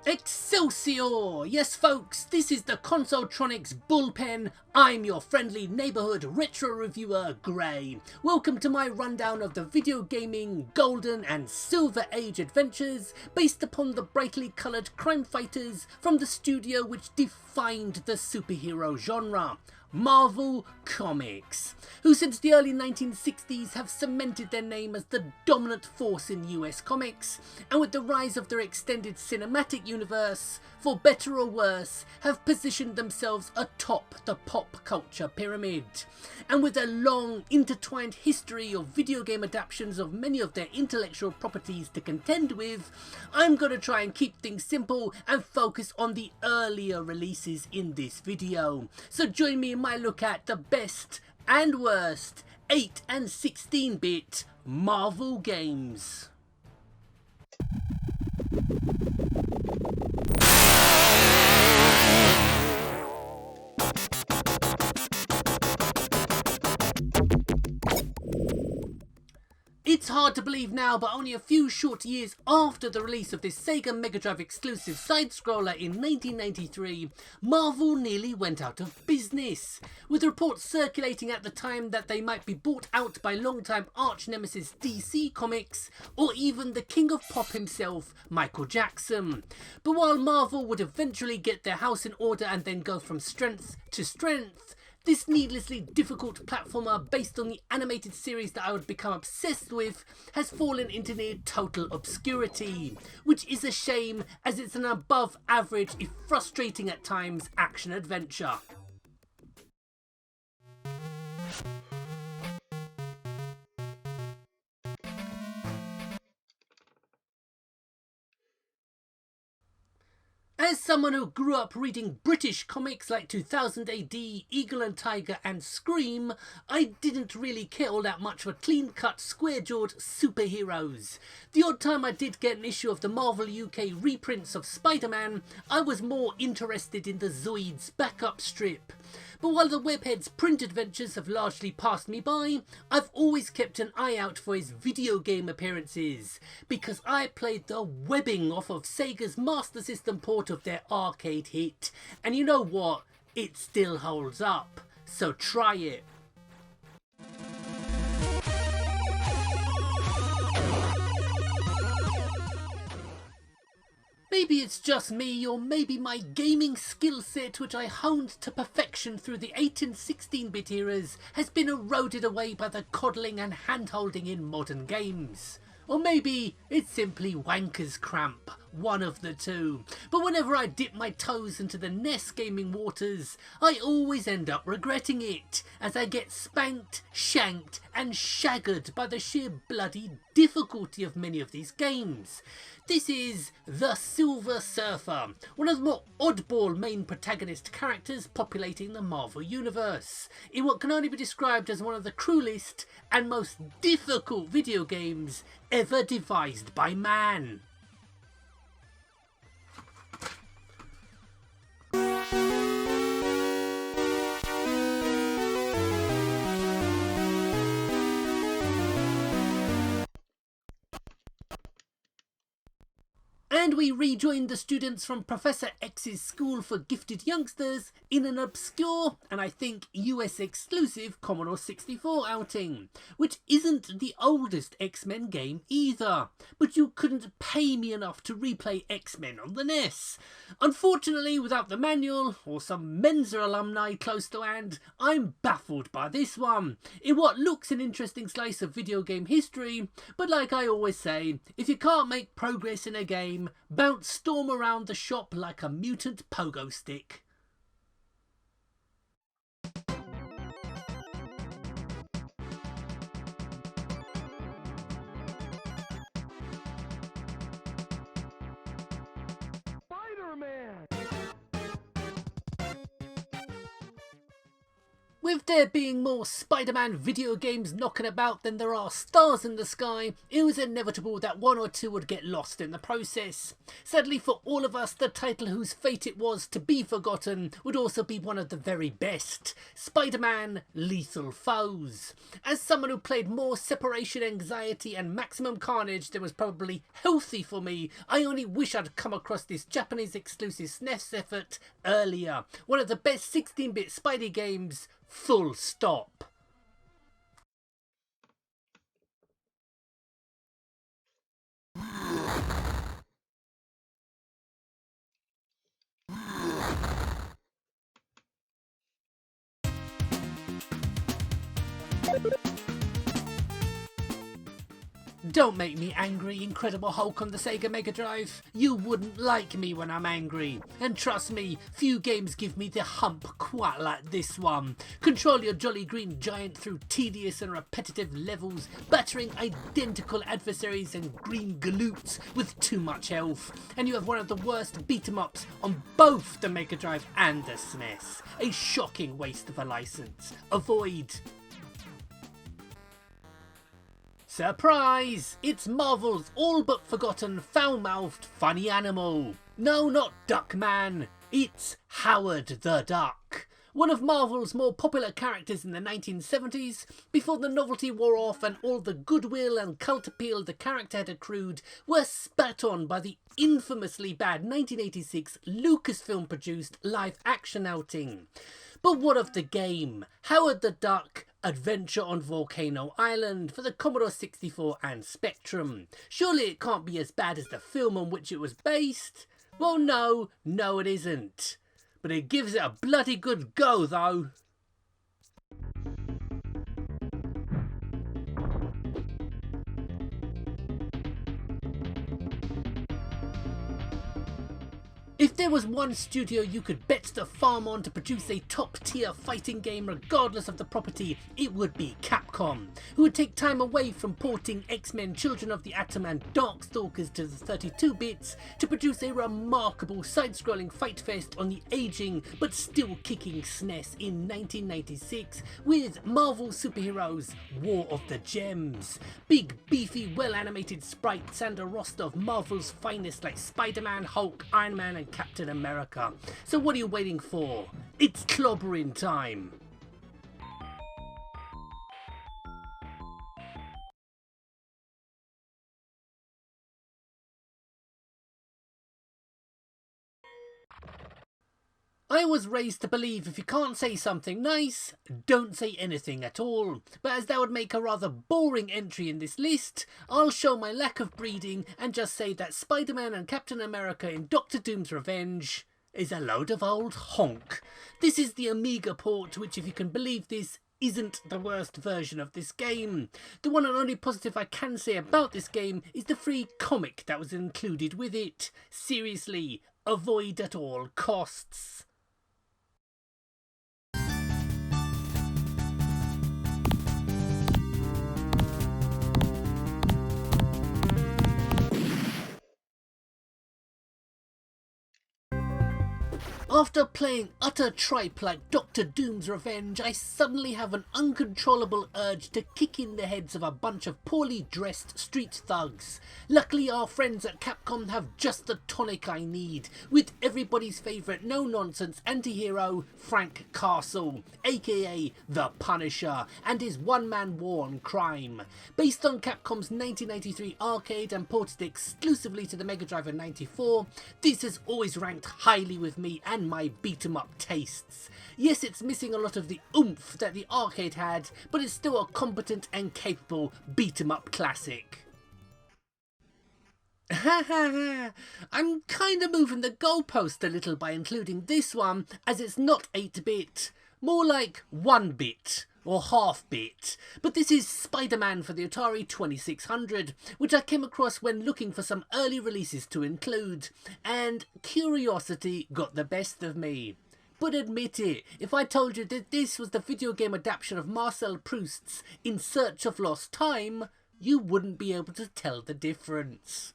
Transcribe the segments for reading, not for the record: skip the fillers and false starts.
Excelsior! Yes folks, this is the Consoletronix bullpen. I'm your friendly neighbourhood retro reviewer, Gray. Welcome to my rundown of the video gaming golden and silver age adventures based upon the brightly coloured crime fighters from the studio which defined the superhero genre, Marvel Comics, who since the early 1960s have cemented their name as the dominant force in US comics, and with the rise of their extended cinematic universe, for better or worse, have positioned themselves atop the pop culture pyramid. And with a long intertwined history of video game adaptations of many of their intellectual properties to contend with, I'm going to try and keep things simple and focus on the earlier releases in this video. So join me in my look at the best and worst 8 and 16-bit Marvel games. It's hard to believe now, but only a few short years after the release of this Sega Mega Drive exclusive side-scroller in 1993, Marvel nearly went out of business, with reports circulating at the time that they might be bought out by longtime arch-nemesis DC Comics, or even the king of pop himself, Michael Jackson. But while Marvel would eventually get their house in order and then go from strength to strength, this needlessly difficult platformer based on the animated series that I would become obsessed with has fallen into near total obscurity, which is a shame as it's an above average, if frustrating at times, action adventure. As someone who grew up reading British comics like 2000 AD, Eagle and Tiger and Scream, I didn't really care all that much for clean-cut, square-jawed superheroes. The odd time I did get an issue of the Marvel UK reprints of Spider-Man, I was more interested in the Zoids backup strip. But while the Webhead's print adventures have largely passed me by, I've always kept an eye out for his video game appearances, because I played the webbing off of Sega's Master System port of their arcade hit, and you know what? It still holds up, so try it. Maybe it's just me, or maybe my gaming skill set, which I honed to perfection through the 8 and 16-bit eras, has been eroded away by the coddling and hand-holding in modern games. Or maybe it's simply wanker's cramp, one of the two. But whenever I dip my toes into the NES gaming waters, I always end up regretting it, as I get spanked, shanked and shaggered by the sheer bloody difficulty of many of these games. This is the Silver Surfer, one of the more oddball main protagonist characters populating the Marvel Universe, in what can only be described as one of the cruelest and most difficult video games ever devised by man. And we rejoined the students from Professor X's School for Gifted Youngsters in an obscure, and I think US exclusive, Commodore 64 outing, which isn't the oldest X-Men game either, but you couldn't pay me enough to replay X-Men on the NES. Unfortunately, without the manual, or some Mensa alumni close to hand, I'm baffled by this one, in what looks an interesting slice of video game history, but like I always say, if you can't make progress in a game, bounce storm around the shop like a mutant pogo stick. With there being more Spider-Man video games knocking about than there are stars in the sky, it was inevitable that one or two would get lost in the process. Sadly for all of us, the title whose fate it was to be forgotten would also be one of the very best, Spider-Man Lethal Foes. As someone who played more Separation Anxiety and Maximum Carnage than was probably healthy for me, I only wish I'd come across this Japanese exclusive SNES effort earlier. One of the best 16-bit Spidey games, full stop. Don't make me angry, Incredible Hulk on the Sega Mega Drive. You wouldn't like me when I'm angry. And trust me, few games give me the hump quite like this one. Control your jolly green giant through tedious and repetitive levels, battering identical adversaries and green galoots with too much health. And you have one of the worst beat-em-ups on both the Mega Drive and the SNES. A shocking waste of a license. Avoid. Surprise! It's Marvel's all but forgotten foul-mouthed funny animal. No, not Duckman. It's Howard the Duck. One of Marvel's more popular characters in the 1970s, before the novelty wore off and all the goodwill and cult appeal the character had accrued were spat on by the infamously bad 1986 Lucasfilm-produced live-action outing. But what of the game? Howard the Duck Adventure on Volcano Island for the Commodore 64 and Spectrum. Surely it can't be as bad as the film on which it was based? Well, no it isn't. But it gives it a bloody good go though. If there was one studio you could bet the farm on to produce a top-tier fighting game regardless of the property, it would be Capcom, who would take time away from porting X-Men Children of the Atom and Darkstalkers to the 32-bits to produce a remarkable side-scrolling fight fest on the aging but still kicking SNES in 1996 with Marvel Superheroes War of the Gems. Big, beefy, well-animated sprites and a roster of Marvel's finest like Spider-Man, Hulk, Iron Man and Captain America. So what are you waiting for? It's clobbering time! I was raised to believe if you can't say something nice, don't say anything at all. But as that would make a rather boring entry in this list, I'll show my lack of breeding and just say that Spider-Man and Captain America in Doctor Doom's Revenge is a load of old honk. This is the Amiga port, which if you can believe this, isn't the worst version of this game. The one and only positive I can say about this game is the free comic that was included with it. Seriously, avoid at all costs. After playing utter tripe like Doctor Doom's Revenge, I suddenly have an uncontrollable urge to kick in the heads of a bunch of poorly dressed street thugs. Luckily our friends at Capcom have just the tonic I need, with everybody's favourite no-nonsense anti-hero Frank Castle, aka The Punisher, and his one-man war on crime. Based on Capcom's 1993 arcade and ported exclusively to the Mega Drive in '94, this has always ranked highly with me and my beat-em-up tastes. Yes, it's missing a lot of the oomph that the arcade had, but it's still a competent and capable beat-em-up classic. I'm kinda moving the goalpost a little by including this one, as it's not 8-bit, more like 1-bit. Or half-bit, but this is Spider-Man for the Atari 2600, which I came across when looking for some early releases to include, and curiosity got the best of me. But admit it, if I told you that this was the video game adaptation of Marcel Proust's In Search of Lost Time, you wouldn't be able to tell the difference.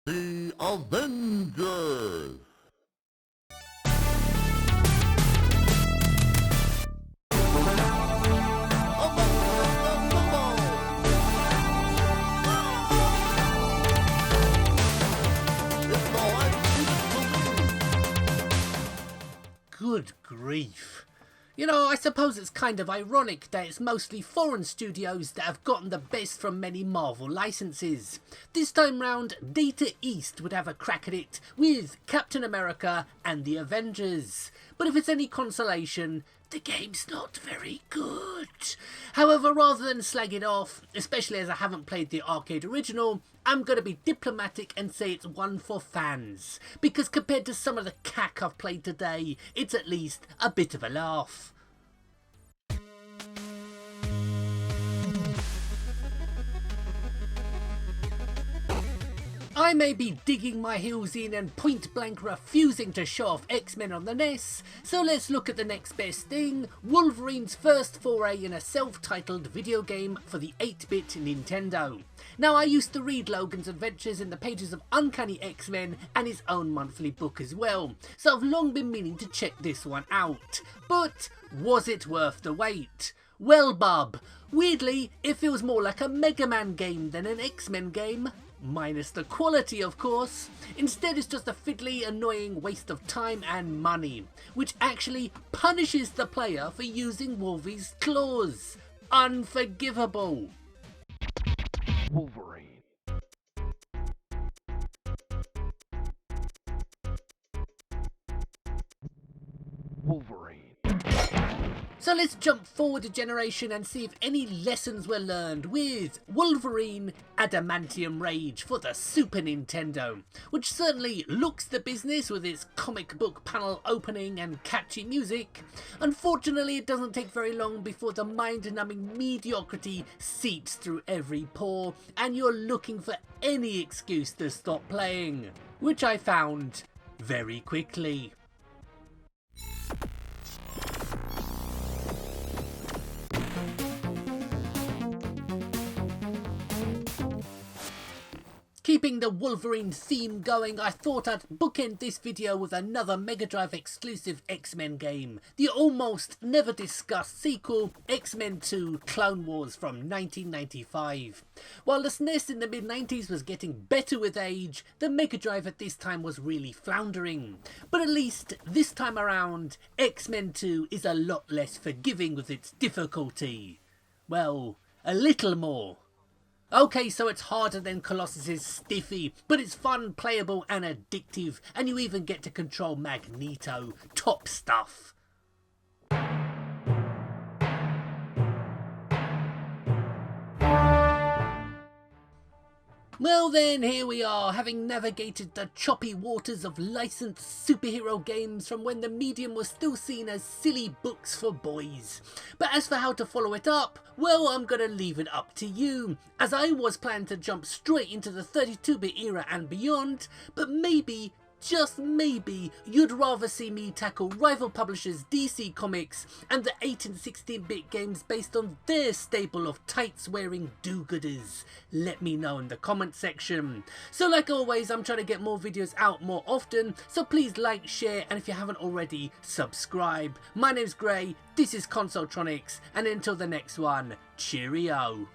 The Avengers! Good grief. You know, I suppose it's kind of ironic that it's mostly foreign studios that have gotten the best from many Marvel licenses. This time round, Data East would have a crack at it with Captain America and the Avengers. But if it's any consolation, the game's not very good. However, rather than slag it off, especially as I haven't played the arcade original, I'm going to be diplomatic and say it's one for fans, because compared to some of the cack I've played today, it's at least a bit of a laugh. I may be digging my heels in and point blank refusing to show off X-Men on the NES, so let's look at the next best thing, Wolverine's first foray in a self-titled video game for the 8-bit Nintendo. Now, I used to read Logan's adventures in the pages of Uncanny X-Men and his own monthly book as well, so I've long been meaning to check this one out. But was it worth the wait? Well, bub, weirdly, it feels more like a Mega Man game than an X-Men game. Minus the quality, of course. Instead, it's just a fiddly, annoying waste of time and money, which actually punishes the player for using Wolvie's claws. Unforgivable. Wolverine. Wolverine. So let's jump forward a generation and see if any lessons were learned with Wolverine Adamantium Rage for the Super Nintendo, which certainly looks the business with its comic book panel opening and catchy music. Unfortunately, it doesn't take very long before the mind-numbing mediocrity seeps through every pore and you're looking for any excuse to stop playing, which I found very quickly. Keeping the Wolverine theme going, I thought I'd bookend this video with another Mega Drive exclusive X-Men game, the almost never discussed sequel, X-Men 2 Clone Wars from 1995. While the SNES in the mid-90s was getting better with age, the Mega Drive at this time was really floundering. But at least this time around, X-Men 2 is a lot less forgiving with its difficulty. Well, a little more. Okay, so it's harder than Colossus's Stiffy, but it's fun, playable and addictive, and you even get to control Magneto. Top stuff. Well then, here we are, having navigated the choppy waters of licensed superhero games from when the medium was still seen as silly books for boys. But as for how to follow it up, well, I'm gonna leave it up to you, as I was planning to jump straight into the 32-bit era and beyond, but maybe, just maybe, you'd rather see me tackle rival publishers DC Comics and the 8 and 16-bit games based on their stable of tights-wearing do-gooders. Let me know in the comment section. So like always, I'm trying to get more videos out more often, so please like, share, and if you haven't already, subscribe. My name's Gray, this is Consoletronix, and until the next one, cheerio.